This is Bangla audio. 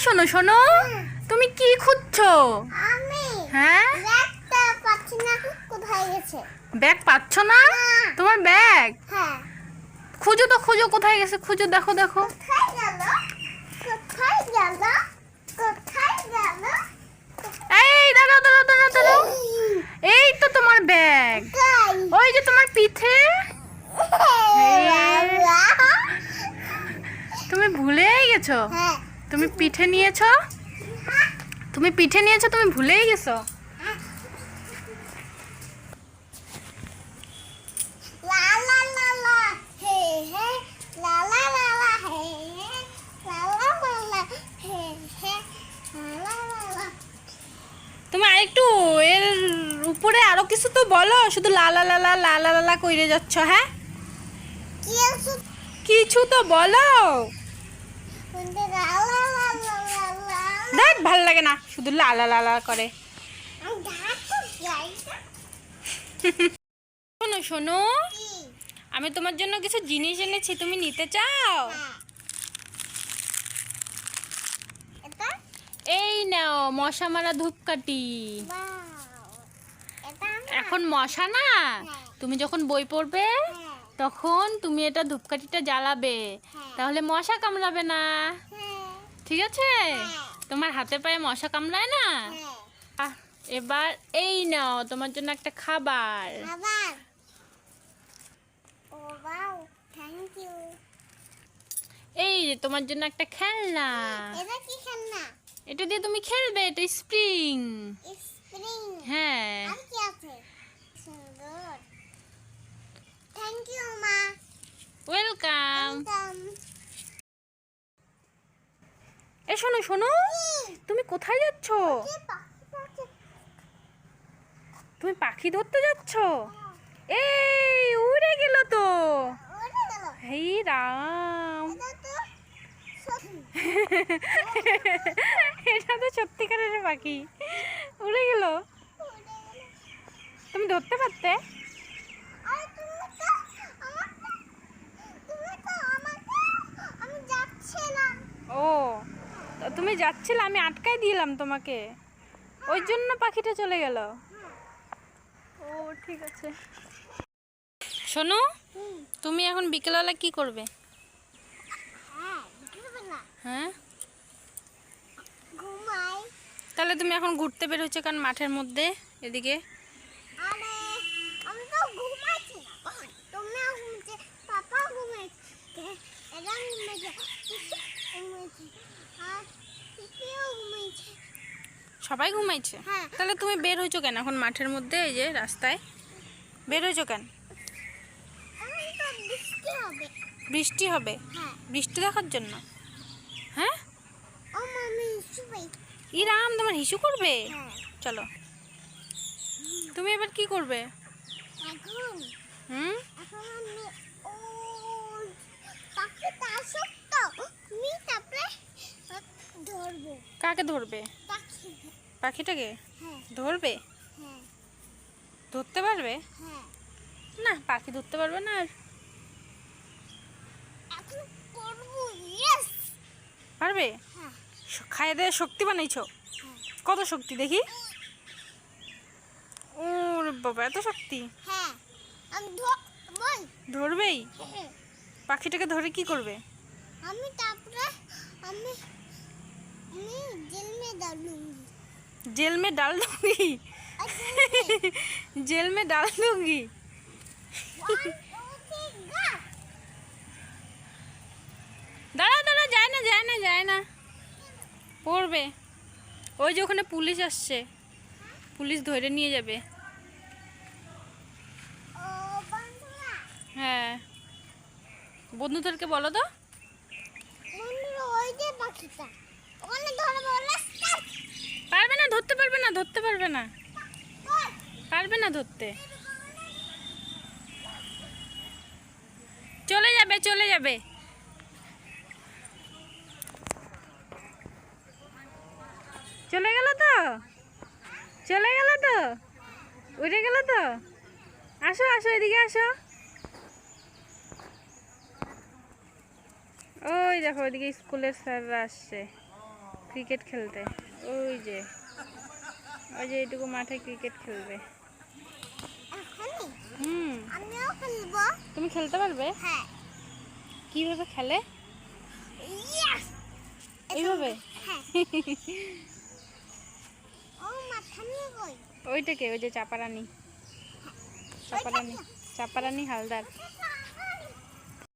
শোনো শোনো, তুমি কি খুঁজছো? আমি হ্যাঁ, ব্যাগটা পাচ্ছি না, কোথায় গেছে? ব্যাগ পাচ্ছ না? তোমার ব্যাগ হ্যাঁ, খুঁজো তো, খুঁজো কোথায় গেছে, খুঁজো, দেখো দেখো। কোথায় গেল? কোথায় গেল? কোথায় গেল? এই দাঁড়াও দাঁড়াও দাঁড়াও দাঁড়াও, এই তো তোমার ব্যাগ, কোথায়? ওই যে তোমার পিঠে। বাবা। তুমি ভুলেই গেছো, হ্যাঁ, তুমি পিঠে নিয়েছো, তুমি পিঠে নিয়েছো, তুমি ভুলেই গেছো। লা লা লা লা, হে হে, লা লা লা লা, হে হে, লা লা লা লা, হে হে, লা লা লা লা। তুমি আরেকটু এর উপরে আরো কিছু তো বলো, শুধু লা লা লা লা লা লা লা লা কইরে যাচ্ছ। হ্যাঁ, কি আছে? কিছু তো বলো। বলতে লা লা লা লা লা লা। দেখ, ভাল লাগে না, শুধু লা লা লা লা করে। আমি ডাকতে যাই না। শোনো শোনো, কি? আমি তোমার জন্য কিছু জিনিস এনেছি, তুমি নিতে চাও? হ্যাঁ। এটা? এই নাও মশা মারা ধূপকাঠি। বাও। এটা না? এখন মশা না, তুমি যখন বই পড়বে হ্যাঁ, তখন তুমি এটা ধূপকাঠিটা জ্বালাবে, হ্যাঁ। তাহলে মশা কামড়াবে না। হ্যাঁ, ঠিক আছে? তোমার হাতে পায়ে মশা কামড়ায় না। হ্যাঁ। আহ, এবার এই নাও তোমার জন্য একটা খাবার। আবার। ও বাও, থ্যাংক ইউ। এই যে তোমার জন্য একটা খেলনা, এটা কি খেলনা? এটা দিয়ে তুমি খেলবে, এটা স্প্রিং। স্প্রিং। হ্যাঁ, আর কি আছে? সুন্দর। থ্যাংক ইউ মা। ওয়েলকাম। ওয়েলকাম। এ শোনো শোনো, তুমি কোথায় যাচ্ছ? কি পাখিটা আছে? তুমি পাখি ধরতে যাচ্ছ? এই উড়ে গেল তো। উড়ে গেল। হেই রাম, এটা তো সত্যি। এটা তো সত্যিকারের পাখি, উড়ে গেল। উড়ে গেল। তুমি ধরতে পারতে। আরে তুমি তো আমাকে আমি যাচ্ছিলাম। ও, তো তুমি যাচ্ছিলে, আমি আটকাই দিলাম তোমাকে, ওই জন্য পাখিটা চলে গেল। ও ঠিক আছে। শোনো, তুমি এখন বিকেলবেলা কি করবে? হ্যাঁ, বিকেলবেলা হ্যাঁ, ঘুমাই। তাহলে তুমি এখন ঘুরতে বের হচ্ছে কারণ মাঠের মধ্যে এদিকে। আরে আমি তো ঘুমাইছি না, তুমিও ঘুমাইছে, পাপা ঘুমাইছে, এরা ঘুমাইছে, পিসি ঘুমাইছে, আর পিসিও ঘুমাইছে। সবাই ঘুমাইছে? হ্যাঁ। তাহলে তুমি বের হয়েছো কেন এখন মাঠের মধ্যে, এই যে রাস্তায় বের হয়েছো কেন? এখন তো বৃষ্টি হবে। বৃষ্টি হবে? হ্যাঁ। বৃষ্টি দেখার জন্য? হ্যাঁ, ও মামি শুবে। ইরাম তোমার হিসু করবে? হ্যাঁ। চলো, তুমি এবার কি করবে? এখন হুম, এখন আমি ওই পাখিটা আসুক তো, আমি তারপরে ধরবো। কাকে ধরবে? পাখি। পাখিটাকে হ্যাঁ, ধরবে? হ্যাঁ, ধরতে পারবে হ্যাঁ। না? পাখি ধরতে পারবে না আর? এখন করবো, ইয়েস। পারবে? হ্যাঁ, খাইয়ে দিয়ে শক্তি বানাইছো? হ্যাঁ, কত শক্তি দেখি? ওরে বাবা, এত শক্তি! হ্যাঁ। আমি ধরবই। ধরবেই? হ্যাঁ। পাখিটাকে ধরে কি করবে? আমি তারপরে আমি আমি জেল মে ডালুঙ্গি। जेल में डाल दूंगी। जेल में डाल दूंगी। দাঁড়া দাঁড়া, যায় না যায় না যায় না, পড়বে। ওই যে ওখানে পুলিশ আসছে, পুলিশ ধরে নিয়ে যাবে। ও বন্ধুরা, হ্যাঁ, বন্ধুদেরকে বলো তো। বন্ধুরা ওই যে পাখিটা, ওখানে ধরবো, রাস্তা। পারবে না, ধরতে পারবে না, ধরতে পারবে না, পারবে না ধরতে। চলে যাবে চলে যাবে। চলে গেল তো, চলে গেল তো, উড়ে গেল তো। আসো আসো, এদিকে আসো। ওই দেখো, ওইদিকে স্কুলের স্যাররা আসছে। ক্রিকেট খেলতে। ওই যে এইটুকু মাঠে ক্রিকেট খেলবে। এখনই হুম, আমিও খেলবো। তুমি খেলতে পারবে? হ্যাঁ। কিভাবে খেলে? ইয়েস। এইভাবে? হ্যাঁ। ও মাথানি কই? ওইটাকে, ওই যে চাপারানি, চাপারানি, চাপারানি হালদার।